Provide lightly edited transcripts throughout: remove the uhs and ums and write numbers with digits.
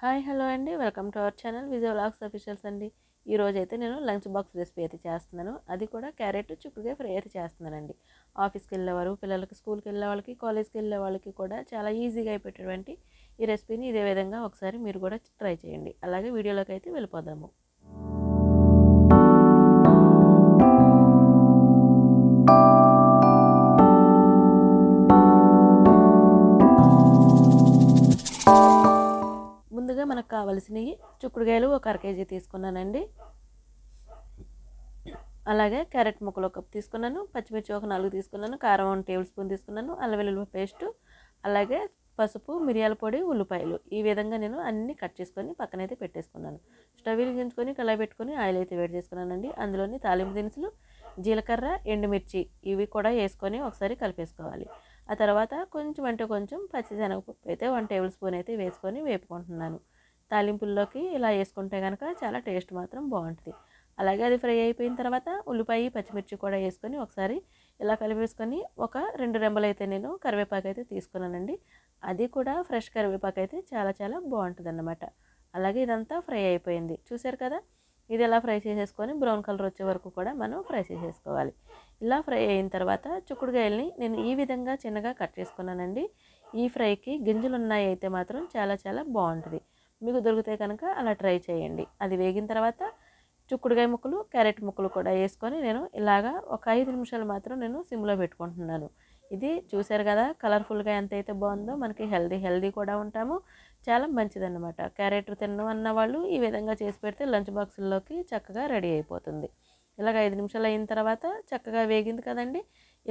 Hi hello అండి, welcome to our channel Vijay vlogs officials అండి. ఈరోజు అయితే నేను లంచ్ బాక్స్ రెసిపీ అయితే చేస్తున్నాను. అది కూడా క్యారెట్ చిక్కుడుకాయ ఫ్రై అయితే చేస్తున్నానండి. ఆఫీస్కి వెళ్ళేవారు, పిల్లలకి స్కూల్కి వెళ్ళే వాళ్ళకి, కాలేజ్కి వెళ్ళే వాళ్ళకి కూడా చాలా ఈజీగా అయిపోయేటువంటి ఈ రెసిపీని ఇదే విధంగా ఒకసారి మీరు కూడా ట్రై చేయండి. అలాగే వీడియోలోకి అయితే వెళ్ళిపోదాము. ముందుగా మనకు కావాల్సినవి చిక్కుడుకాయలు ఒక అర కేజీ తీసుకున్నానండి. అలాగే క్యారెట్ ముక్కలు 1 కప్ తీసుకున్నాను, పచ్చిమిర్చి ఒక 4 తీసుకున్నాను, కారం 1 టేబుల్ స్పూన్ తీసుకున్నాను, అల్లం వెల్లుల్లి పేస్టు, అలాగే పసుపు, మిరియాల పొడి, ఉల్లిపాయలు. ఈ విధంగా నేను అన్నీ కట్ చేసుకొని పక్కనైతే పెట్టేసుకున్నాను. స్టవ్ వెలిగించుకొని కళాయి పెట్టుకొని ఆయిల్ అయితే వేడి చేసుకున్నానండి. అందులోని తాలింపు దినుసులు, జీలకర్ర, ఎండుమిర్చి ఇవి కూడా వేసుకొని ఒకసారి కలిపేసుకోవాలి. ఆ తర్వాత కొంచెం పచ్చిశనగపప్పు అయితే 1 టేబుల్ స్పూన్ అయితే వేసుకొని వేపుకుంటున్నాను. తాలింపుల్లోకి ఇలా వేసుకుంటే కనుక చాలా టేస్ట్ మాత్రం బాగుంటుంది. అలాగే అది ఫ్రై అయిపోయిన తర్వాత ఉల్లిపాయ, పచ్చిమిర్చి కూడా వేసుకొని ఒకసారి ఇలా కలిపేసుకొని ఒక 2 రెమ్మలు అయితే నేను కరివేపాకు అయితే తీసుకున్నానండి. అది కూడా ఫ్రెష్ కరివేపాకు అయితే చాలా బాగుంటుంది అన్నమాట. అలాగే ఇదంతా ఫ్రై అయిపోయింది, చూసారు కదా. ఇది ఇలా ఫ్రై చేసేసుకొని బ్రౌన్ కలర్ వచ్చే వరకు కూడా మనం ఫ్రై చేసేసుకోవాలి. ఇలా ఫ్రై అయిన తర్వాత చిక్కుడుకాయలని నేను ఈ విధంగా చిన్నగా కట్ చేసుకున్నానండి. ఈ ఫ్రైకి గింజలు ఉన్నాయి అయితే మాత్రం చాలా బాగుంటుంది. మీకు దొరికితే కనుక అలా ట్రై చేయండి. అది వేగిన తర్వాత చిక్కుడుకాయ ముక్కలు, క్యారెట్ ముక్కలు కూడా వేసుకొని నేను ఇలాగా ఒక 5 నిమిషాలు మాత్రం నేను సిమ్లో పెట్టుకుంటున్నాను. ఇది చూసారు కదా కలర్ఫుల్గా ఎంత అయితే బాగుందో. మనకి హెల్దీ కూడా ఉంటాము, చాలా మంచిదన్నమాట. క్యారెట్ తినను అన్న వాళ్ళు ఈ విధంగా చేసి పెడితే లంచ్ బాక్సుల్లోకి చక్కగా రెడీ అయిపోతుంది. ఇలాగ 5 నిమిషాలు అయిన తర్వాత చక్కగా వేగింది కదండి.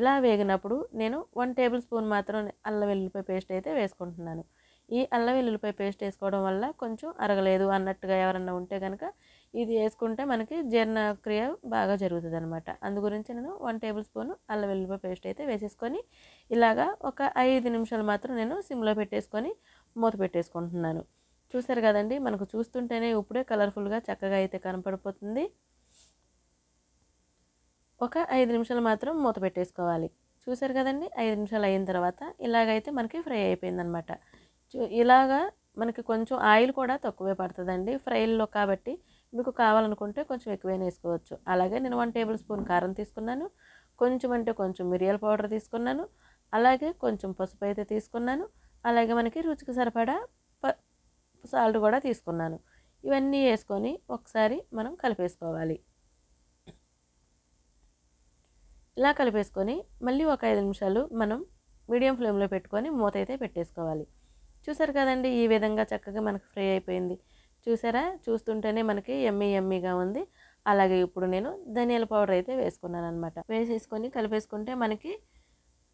ఇలా వేగినప్పుడు నేను 1 టేబుల్ స్పూన్ మాత్రం అల్లం వెల్లుల్లిపాయ పేస్ట్ అయితే వేసుకుంటున్నాను. ఈ అల్లం వెల్లుల్లిపాయ పేస్ట్ వేసుకోవడం వల్ల కొంచెం అరగలేదు అన్నట్టుగా ఎవరన్నా ఉంటే కనుక ఇది వేసుకుంటే మనకి జీర్ణక్రియ బాగా జరుగుతుంది అనమాట. అందు గురించి నేను 1 టేబుల్ స్పూన్ అల్లం వెల్లుల్లిపాయ పేస్ట్ అయితే వేసేసుకొని ఇలాగా ఒక 5 నిమిషాలు మాత్రం నేను సిమ్లో పెట్టేసుకొని మూత పెట్టేసుకుంటున్నాను. చూసారు కదండి, మనకు చూస్తుంటేనే ఇప్పుడే కలర్ఫుల్గా చక్కగా అయితే కనపడిపోతుంది. ఒక 5 నిమిషాలు మాత్రం మూత పెట్టేసుకోవాలి. చూసారు కదండి, 5 నిమిషాలు అయిన తర్వాత ఇలాగైతే మనకి ఫ్రై అయిపోయిందనమాట. ఇలాగా మనకి కొంచెం ఆయిల్ కూడా తక్కువే పడుతుందండి ఫ్రైల్లో కాబట్టి. మీకు కావాలనుకుంటే కొంచెం ఎక్కువైనా వేసుకోవచ్చు. అలాగే నేను 1 టేబుల్ స్పూన్ కారం తీసుకున్నాను, కొంచెం మిరియాల పౌడర్ తీసుకున్నాను, అలాగే కొంచెం పసుపు అయితే తీసుకున్నాను, అలాగే మనకి రుచికి సరిపడా సాల్ట్ కూడా తీసుకున్నాను. ఇవన్నీ వేసుకొని ఒకసారి మనం కలిపేసుకోవాలి. ఇలా కలిపేసుకొని మళ్ళీ ఒక 5 నిమిషాలు మనం మీడియం ఫ్లేమ్లో పెట్టుకొని మూత అయితే పెట్టేసుకోవాలి. చూసారు కదండి, ఈ విధంగా చక్కగా మనకు ఫ్రై అయిపోయింది. చూసారా, చూస్తుంటేనే మనకి యమ్మీగా ఉంది. అలాగే ఇప్పుడు నేను ధనియాల పౌడర్ అయితే వేసుకున్నాను అనమాట. వేసేసుకొని కలిపేసుకుంటే మనకి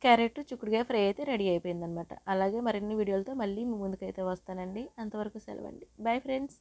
క్యారెట్ చిక్కుడుకాయ ఫ్రై అయితే రెడీ అయిపోయిందనమాట. అలాగే మరిన్ని వీడియోలతో మళ్ళీ మీ ముందుకైతే వస్తానండి. అంతవరకు సెలవండి. Bye friends.